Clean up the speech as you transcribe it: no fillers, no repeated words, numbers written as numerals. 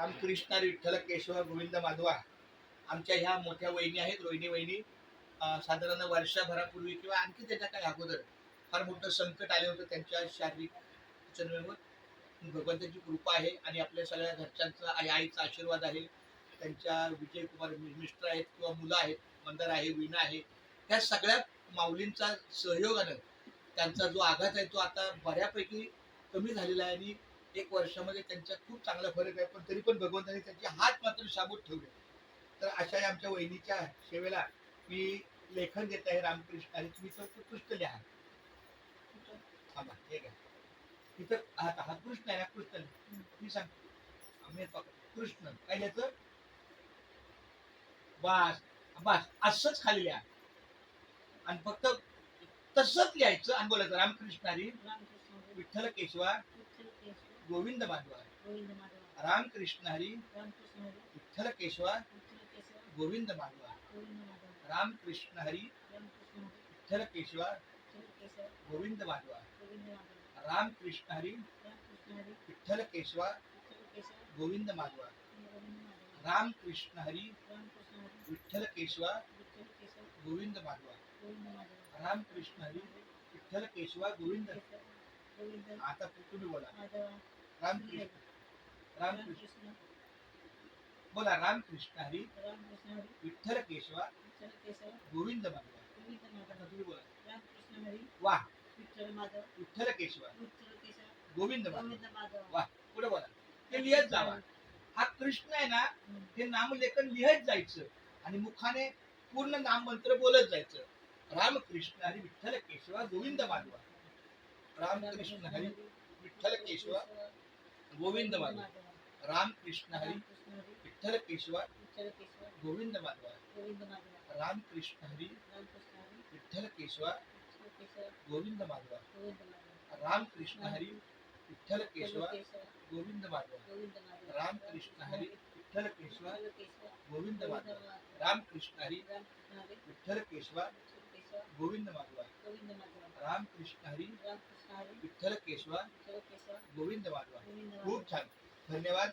रामकृष्ण विठ्ठल केशव गोविंद माधवा. आमच्या ह्या मोठ्या वहिनी आहेत, रोहिणी वहिनी. साधारण वर्षभरापूर्वी किंवा आणखी त्याच्या काही अगोदर फार मोठं संकट आले होतं त्यांच्या शारीरिक जन्मेवर. भगवंताची कृपा आहे आणि आपल्या सगळ्या घरच्यांचा आईचा आशीर्वाद आहे. त्यांच्या विजय कुमार मिस्टर आहेत किंवा मुलं आहेत, मंदार आहे, वीणा आहे, त्या सगळ्या माऊलींचा सहयोगानं त्यांचा जो आघात आहे तो आता बऱ्यापैकी कमी झालेला आहे आणि 1 वर्षामध्ये त्यांच्यात खूप चांगला फरक आहे. पण तरी पण भगवंताने त्यांचे हात मात्र शाबूत ठेवले. तर अशा आमच्या वहिनीच्या सेवेला मी लेखन देत आहे रामकृष्ण आणि तुम्ही तो कृष्ण लिहा. थांबा, हे घ्या. इथं हा कृष्ण आहे ना, कृष्ण मी सांगतो. आम्ही कृष्ण काय लिहायचं? बस बस असंच खाली लिहा आणि फक्त तसंच लिहायचं आणि बोलायचं रामकृष्ण हरी विठ्ठल केशवा गोविंद माधवा. रामकृष्ण हरी विठ्ठल केशवा गोविंद माधवा. रामकृष्ण हरी विठ्ठल केशवा गोविंद माधवा. रामकृष्ण हरी विठ्ठल केशवा गोविंद माधवा. रामकृष्ण हरी विठ्ठल केशवा गोविंद माधवा. रामकृष्ण हरी विठ्ठल केशवा गोविंद. आता तुम्ही बोला रामकृष्ण. रामकृष्ण बोला रामकृष्ण हरी विठ्ठल केशवा गोविंद माधवा. आता तुम्ही बोला वा विठ्ठल केशवा गोविंद माधवा. वा पुढे बोला. ते लिहत जावा. हा कृष्ण आहे ना, हे नामलेखन लिहत जायचं आणि मुखाने पूर्ण नाम मंत्र बोलत जायचं. रामकृष्ण हरी विठ्ठल केशवा गोविंद माधवा. रामकृष्ण हरी विठ्ठल केशवा गोविंद माधवा. रामकृष्ण हरी विठ्ठल केशवा गोविंद माधवा. रामकृष्ण हरी विठ्ठल केशवा गोविंद माधवा. रामकृष्ण हरी विठ्ठल केशवा गोविंद माधवा. रामकृष्ण हरी विठ्ठल केशवा गोविंद माधवा. रामकृष्ण हरी विठ्ठल केशवा गोविंद माधवा. रामकृष्ण हरी विठ्ठल केशवा गोविंद माधवा. खूप छान, धन्यवाद.